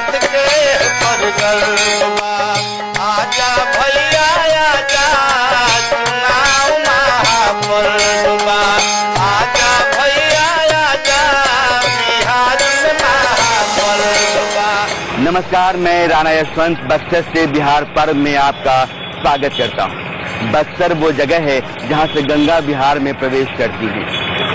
भारत के परगलबा आजा भैया आजा चुनाव महापर्वबा आजा भैया आजा बिहार में महापर्वबा। नमस्कार, मैं राणा यशवंत बक्सर से बिहार पर्व में आपका स्वागत करता हूँ। बक्सर वो जगह है जहाँ से गंगा बिहार में प्रवेश करती है।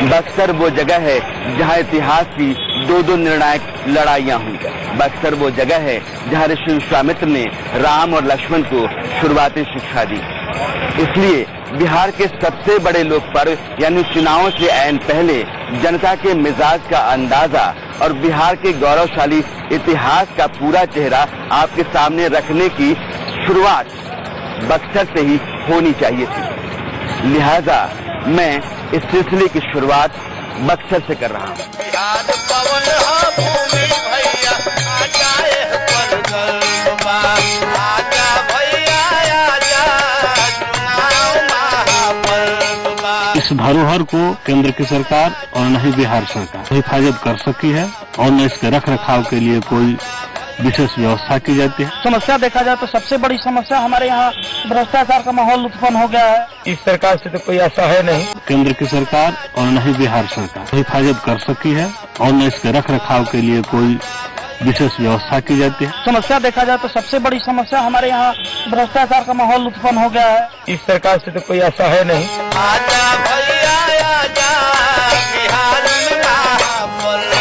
बक्सर वो जगह है जहाँ इतिहास की दो निर्णायक लड़ाइयाँ हुई। बक्सर वो जगह है जहाँ ऋषि विश्वामित्र ने राम और लक्ष्मण को शुरुआती शिक्षा दी। इसलिए बिहार के सबसे बड़े लोक पर्व यानी चुनावों से ऐन पहले जनता के मिजाज का अंदाजा और बिहार के गौरवशाली इतिहास का पूरा चेहरा आपके सामने रखने की शुरुआत बक्सर से ही होनी चाहिए थी। लिहाजा मैं इस सिलसिले की शुरुआत बक्सर से कर रहा हूँ। बिहार पवन हो भूमि भैया आजा परगलबा आजा भैया आजा चुनाव महापर्वबा। इस धरोहर को केंद्र की सरकार और न ही बिहार सरकार हिफाजत कर सकी है और न इसके रख रखाव के लिए कोई विशेष व्यवस्था की जाती है। समस्या देखा जाए तो सबसे बड़ी समस्या हमारे यहाँ भ्रष्टाचार का माहौल उत्पन्न हो गया है। इस सरकार से तो कोई ऐसा है नहीं। केंद्र की सरकार और न ही बिहार सरकार हिफाजत कर सकी है और न इसके रख रखाव के लिए कोई विशेष व्यवस्था की जाती है। समस्या देखा जाए तो सबसे बड़ी समस्या हमारे यहाँ भ्रष्टाचार का माहौल उत्पन्न हो गया है। इस सरकार से तो कोई ऐसा है नहीं। आजा भैया आजा बिहार में महापर्वबा।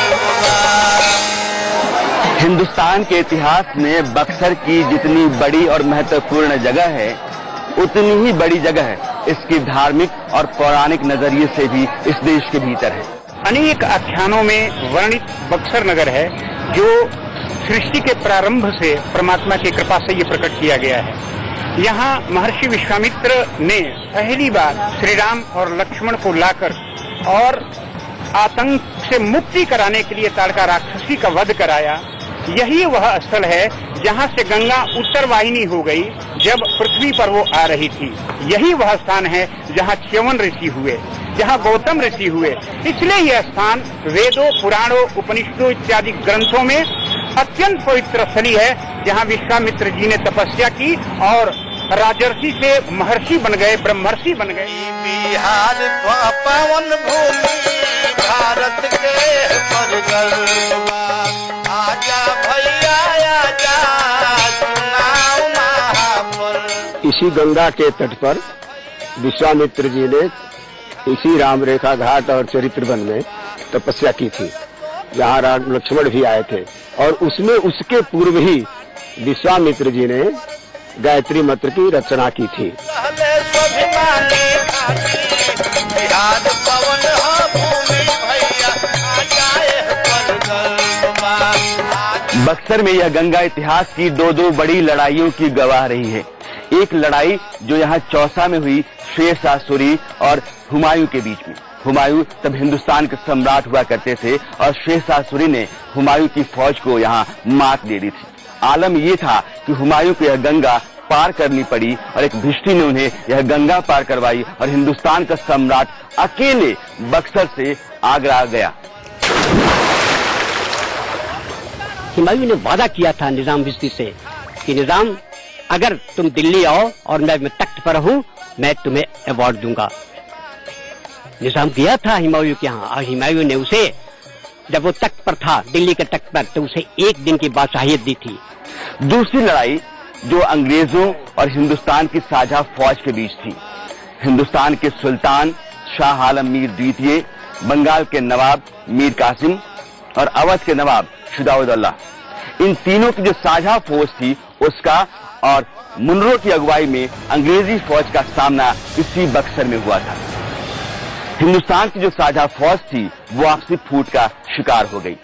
हिंदुस्तान के इतिहास में बक्सर की जितनी बड़ी और महत्वपूर्ण जगह है उतनी ही बड़ी जगह है इसकी धार्मिक और पौराणिक नजरिए से भी इस देश के भीतर है। अनेक आख्यानों में वर्णित बक्सर नगर है जो सृष्टि के प्रारंभ से परमात्मा की कृपा से ये प्रकट किया गया है। यहाँ महर्षि विश्वामित्र ने पहली बार श्री राम और लक्ष्मण को लाकर और आतंक से मुक्ति कराने के लिए ताड़का राक्षसी का वध कराया। यही वह स्थल है जहाँ से गंगा उत्तर वाहिनी हो गई जब पृथ्वी पर वो आ रही थी। यही वह स्थान है जहाँ च्यवन ऋषि हुए, जहाँ गौतम ऋषि हुए। इसलिए यह स्थान वेदों, पुराणों, उपनिषदों इत्यादि ग्रंथों में अत्यंत पवित्र स्थली है, जहाँ विश्वामित्र जी ने तपस्या की और राजर्षि से महर्षि बन गए, ब्रह्मर्षि बन गए। बिहार पावन भूमि भारत के परगलबा आजा भैया आजा चुनाव महापर्वबा। इसी गंगा के तट पर विश्वामित्र जी ने इसी राम रेखा घाट और चरित्रवन में तपस्या की थी, जहाँ राम लक्ष्मण भी आए थे। और उसमें उसके पूर्व ही विश्वामित्र जी ने गायत्री मंत्र की रचना की थी। बिहार पवन हो भूमि भैया आजा परगलबा। बक्सर में यह गंगा इतिहास की दो बड़ी लड़ाइयों की गवाह रही है। एक लड़ाई जो यहाँ चौसा में हुई शेर शाह सूरी और हुमायूं के बीच में। हुमायूं तब हिंदुस्तान के सम्राट हुआ करते थे और शेर शाह सूरी ने हुमायूं की फौज को यहाँ मात दे दी थी। आलम ये था कि हुमायूं को यह गंगा पार करनी पड़ी और एक भिष्टी ने उन्हें यह गंगा पार करवाई और हिंदुस्तान का सम्राट अकेले बक्सर से आगरा गया। हुमायूं ने वादा किया था निजाम बिस्ती से कि निजाम, अगर तुम दिल्ली आओ और मैं तख्त पर हूँ, मैं तुम्हें अवार्ड दूंगा। निजाम गया था हुमायूं के यहाँ और हुमायूं ने उसे, जब वो तख्त पर था, दिल्ली के तख्त पर, तो उसे एक दिन की बादशाहियत दी थी। दूसरी लड़ाई जो अंग्रेजों और हिंदुस्तान की साझा फौज के बीच थी। हिंदुस्तान के सुल्तान शाह आलम मीर द्वितीय, बंगाल के नवाब मीर कासिम और अवध के नवाब शुजाउद्दौला, इन तीनों की जो साझा फौज थी उसका और मुनरो की अगुवाई में अंग्रेजी फौज का सामना इसी बक्सर में हुआ था। हिंदुस्तान की जो साझा फौज थी वो आपसी फूट का शिकार हो गई।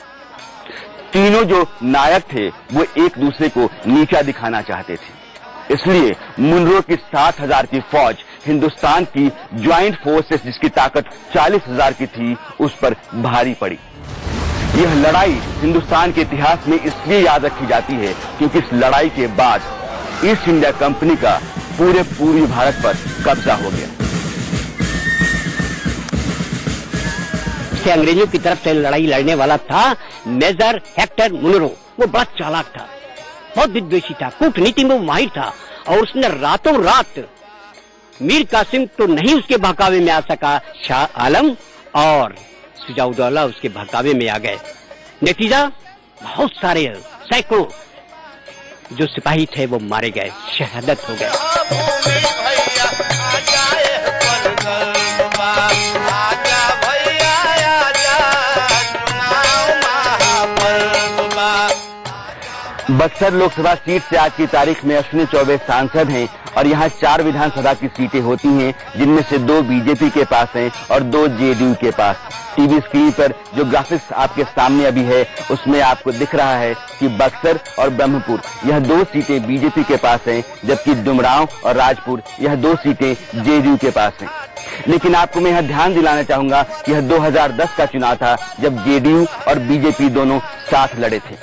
तीनों जो नायक थे वो एक दूसरे को नीचा दिखाना चाहते थे। इसलिए मुनरो की 7,000 की फौज हिंदुस्तान की ज्वाइंट फोर्सेस जिसकी ताकत 40,000 की थी उस पर भारी पड़ी। यह लड़ाई हिंदुस्तान के इतिहास में इसलिए याद रखी जाती है क्योंकि इस लड़ाई के बाद ईस्ट इंडिया कंपनी का पूरे पूर्वी भारत पर कब्जा हो गया। अंग्रेजों की तरफ से लड़ाई लड़ने वाला था मेजर हेक्टर मुनरो। वो बड़ा चालाक था, बहुत विद्वेषी था, कूटनीति में वो माहिर था, और उसने रातों रात मीर कासिम तो नहीं उसके बहकावे में आ सका, शाह आलम और सुजाउद्दौला उसके बहकावे में आ गए। नतीजा बहुत सारे सैकड़ों जो सिपाही थे वो मारे गए, शहादत हो गए। बक्सर लोकसभा सीट से आज की तारीख में अश्विनी चौबे सांसद हैं और यहाँ 4 विधानसभा की सीटें होती हैं, जिनमें से 2 बीजेपी के पास हैं और 2 जेडीयू के पास। टीवी स्क्रीन पर जो ग्राफिक्स आपके सामने अभी है उसमें आपको दिख रहा है कि बक्सर और ब्रह्मपुर यह 2 सीटें बीजेपी के पास हैं, जबकि डुमरांव और राजपुर यह 2 सीटें जेडीयू के पास हैं। लेकिन आपको मैं यह ध्यान दिलाना चाहूंगा कि यह 2010 का चुनाव था, जब जेडीयू और बीजेपी दोनों साथ लड़े थे।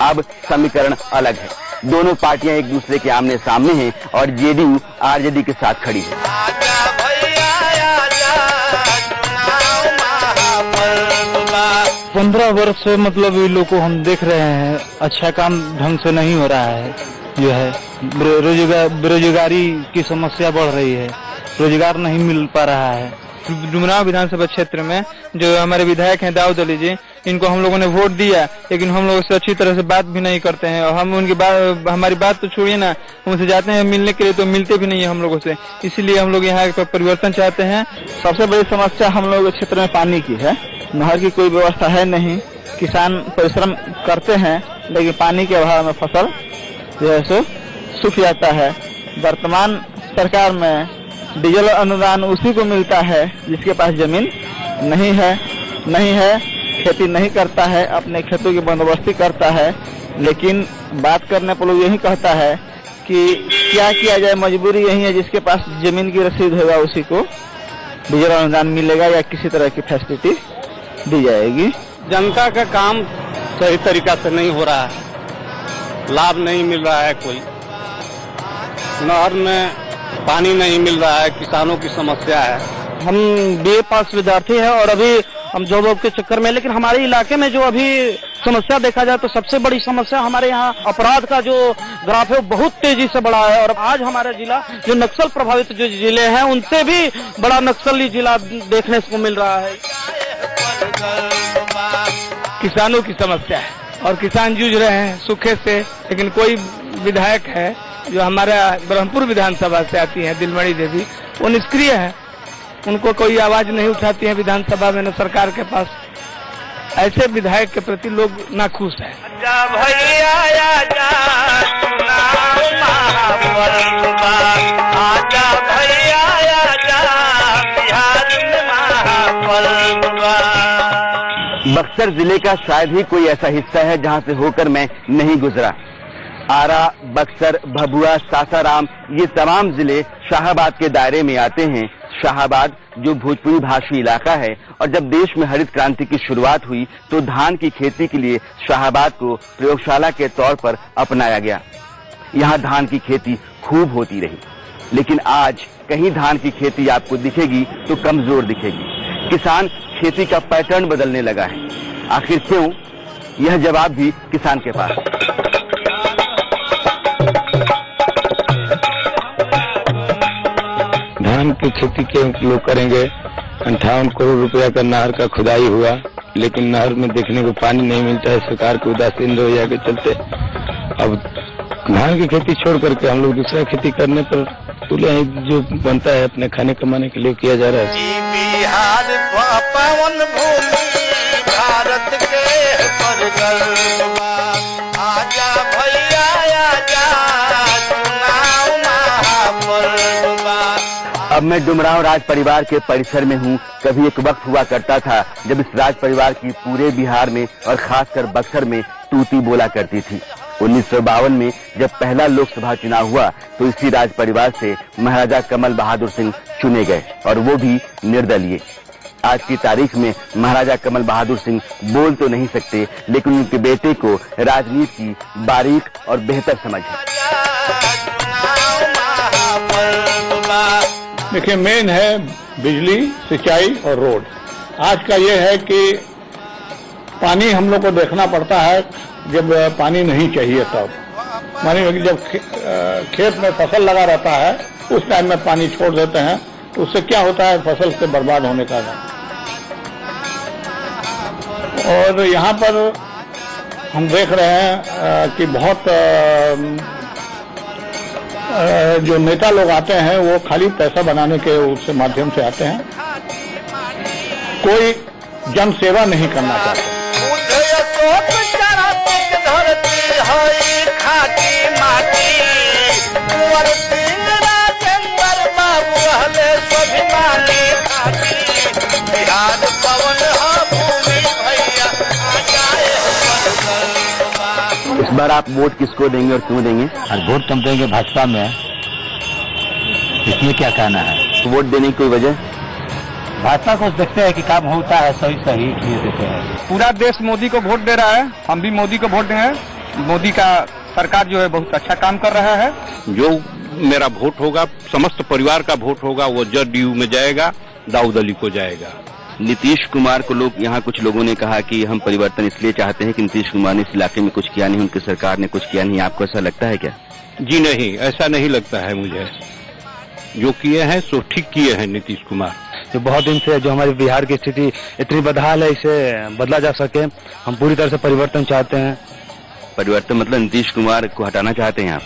अब समीकरण अलग है, दोनों पार्टियां एक दूसरे के आमने सामने हैं और जेडीयू आरजेडी के साथ खड़ी है। 15 वर्ष से मतलब ये लोग को हम देख रहे हैं, अच्छा काम ढंग से नहीं हो रहा है। जो है बेरोजगारी की समस्या बढ़ रही है, रोजगार नहीं मिल पा रहा है। डुमरांव विधानसभा क्षेत्र में जो हमारे विधायक हैं दाऊद अली जी, इनको हम लोगों ने वोट दिया, लेकिन हम लोगों से अच्छी तरह से बात भी नहीं करते हैं, और हम उनकी बात, हमारी बात तो छोड़िए ना, उनसे जाते हैं मिलने के लिए तो मिलते भी नहीं है हम लोगों से। इसीलिए हम लोग यहाँ पर परिवर्तन चाहते हैं। सबसे बड़ी समस्या हम लोग क्षेत्र में पानी की है, नहर की कोई व्यवस्था है नहीं। किसान परिश्रम करते हैं लेकिन पानी के अभाव में फसल जो है सो सूख जाता है। वर्तमान सरकार में डीजल अनुदान उसी को मिलता है जिसके पास जमीन नहीं है, खेती नहीं करता है, अपने खेतों की बंदोबस्ती करता है। लेकिन बात करने पर लोग यही कहता है कि क्या किया जाए, मजबूरी यही है, जिसके पास जमीन की रसीद होगा उसी को डीजल अनुदान मिलेगा या किसी तरह की फैसिलिटी दी जाएगी। जनता का काम सही तरीका से नहीं हो रहा है, लाभ नहीं मिल रहा है, कोई नहर में पानी नहीं मिल रहा है, किसानों की समस्या है। हम बीए पास विद्यार्थी हैं और अभी हम जॉब के चक्कर में, लेकिन हमारे इलाके में जो अभी समस्या देखा जाए तो सबसे बड़ी समस्या हमारे यहाँ अपराध का जो ग्राफ है वो बहुत तेजी से बढ़ा है। और आज हमारा जिला जो नक्सल प्रभावित जो जिले हैं उनसे भी बड़ा नक्सली जिला देखने को मिल रहा है। किसानों की समस्या है और किसान जूझ रहे हैं सूखे से, लेकिन कोई विधायक है जो हमारा ब्रह्मपुर विधानसभा से आती है दिलमणि देवी, वो निष्क्रिय है, उनको कोई आवाज नहीं उठाती है विधानसभा में न सरकार के पास। ऐसे विधायक के प्रति लोग नाखुश हैं। बक्सर जिले का शायद ही कोई ऐसा हिस्सा है जहां से होकर मैं नहीं गुजरा। आरा, बक्सर, भभुआ, सासाराम ये तमाम जिले शाहाबाद के दायरे में आते हैं। शाहाबाद जो भोजपुरी भाषी इलाका है, और जब देश में हरित क्रांति की शुरुआत हुई तो धान की खेती के लिए शाहाबाद को प्रयोगशाला के तौर पर अपनाया गया। यहाँ धान की खेती खूब होती रही, लेकिन आज कहीं धान की खेती आपको दिखेगी तो कमजोर दिखेगी। किसान खेती का पैटर्न बदलने लगा है। आखिर क्यों? यह जवाब भी किसान के पास। धान की खेती क्यों लोग करेंगे? 58 करोड़ रुपया का नहर का खुदाई हुआ, लेकिन नहर में देखने को पानी नहीं मिलता है। सरकार के उदासीन रवैया के चलते अब धान की खेती छोड़ करके हम लोग दूसरा खेती करने पर तुले हैं। जो बनता है अपने खाने कमाने के लिए किया जा रहा है। बिहार पावन भूमि भारत के परगलवा, आजा भैया आजा चुनाव महापर्वा। अब मैं डुमरांव राज परिवार के परिसर में हूँ। कभी एक वक्त हुआ करता था जब इस राज परिवार की पूरे बिहार में और खासकर बक्सर में तूती बोला करती थी। 1952 में जब पहला लोकसभा चुनाव हुआ तो इसी राज परिवार से महाराजा कमल बहादुर सिंह चुने गए, और वो भी निर्दलीय। आज की तारीख में महाराजा कमल बहादुर सिंह बोल तो नहीं सकते, लेकिन उनके बेटे को राजनीति की बारीक और बेहतर समझ है। देखिए, मेन है बिजली, सिंचाई और रोड। आज का ये है कि पानी हम लोग को देखना पड़ता है, जब पानी नहीं चाहिए तब, मानी जब खेत में फसल लगा रहता है उस टाइम में पानी छोड़ देते हैं तो उससे क्या होता है, फसल से बर्बाद होने का है। और यहाँ पर हम देख रहे हैं कि बहुत जो नेता लोग आते हैं वो खाली पैसा बनाने के उससे माध्यम से आते हैं, कोई जन सेवा नहीं करना चाहते। इस बार आप वोट किसको देंगे और क्यों देंगे? वोट तो हम देंगे भाजपा में, इसमें क्या कहना है। तो वोट देने की कोई वजह? भाजपा को देखते हैं कि काम होता है सही सही, इसलिए देते हैं। पूरा देश मोदी को वोट दे रहा है, हम भी मोदी को वोट देंगे। मोदी का सरकार जो है बहुत अच्छा काम कर रहा है। जो मेरा वोट होगा, समस्त परिवार का वोट होगा, वो जदयू में जाएगा, दाऊद अली को जाएगा। नीतीश कुमार को लोग, यहाँ कुछ लोगों ने कहा कि हम परिवर्तन इसलिए चाहते हैं कि नीतीश कुमार ने इस इलाके में कुछ किया नहीं, उनकी सरकार ने कुछ किया नहीं। आपको ऐसा लगता है क्या? जी नहीं, ऐसा नहीं लगता है मुझे। जो किए हैं सो ठीक किए हैं नीतीश कुमार। जो बहुत दिन से जो हमारे बिहार की स्थिति इतनी बदहाल है, इसे बदला जा सके, हम पूरी तरह से परिवर्तन चाहते हैं। परिवर्तन मतलब नीतीश कुमार को हटाना चाहते हैं आप?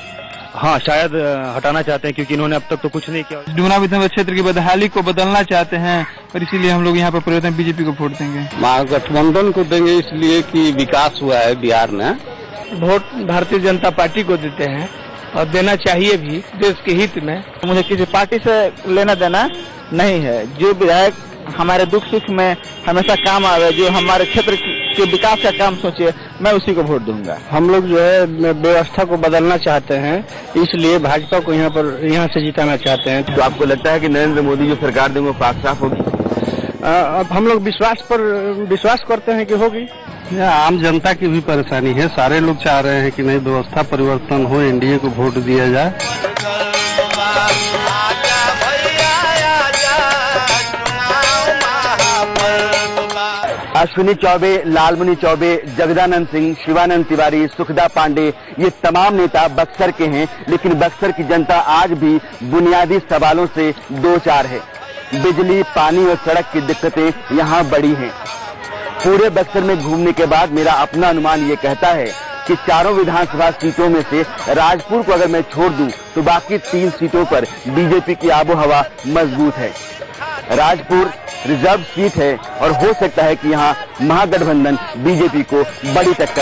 हाँ, शायद हटाना चाहते हैं, क्योंकि इन्होंने अब तक तो कुछ नहीं किया। डूना विधानसभा क्षेत्र की बदहाली को बदलना चाहते हैं और इसीलिए हम लोग यहाँ पर परिवर्तन बीजेपी को वोट देंगे। महागठबंधन को देंगे इसलिए कि विकास हुआ है बिहार में। वोट भारतीय जनता पार्टी को देते हैं और देना चाहिए भी देश के हित में। मुझे किसी पार्टी से लेना देना नहीं है। जो विधायक हमारे दुख सुख में हमेशा काम आवे, जो हमारे क्षेत्र के विकास का काम सोचे, मैं उसी को वोट दूंगा। हम लोग जो है व्यवस्था को बदलना चाहते हैं, इसलिए भाजपा को यहाँ से जिताना चाहते हैं। तो आपको लगता है कि नरेंद्र मोदी जो सरकार देंगे वो पाक साफ होगी? अब हम लोग विश्वास करते हैं कि होगी। आम जनता की भी परेशानी है, सारे लोग चाह रहे हैं कि नई व्यवस्था परिवर्तन हो, एनडीए को वोट दिया जाए। अश्विनी चौबे, लालमुनि चौबे, जगदानंद सिंह, शिवानंद तिवारी, सुखदा पांडे, ये तमाम नेता बक्सर के हैं, लेकिन बक्सर की जनता आज भी बुनियादी सवालों से दो चार है। बिजली, पानी और सड़क की दिक्कतें यहाँ बड़ी हैं। पूरे बक्सर में घूमने के बाद मेरा अपना अनुमान ये कहता है कि चारों विधानसभा सीटों में से राजपुर को अगर मैं छोड़ दूं तो बाकी 3 सीटों पर बीजेपी की आबोहवा मजबूत है। राजपुर रिजर्व सीट है और हो सकता है कि यहाँ महागठबंधन बीजेपी को बड़ी टक्कर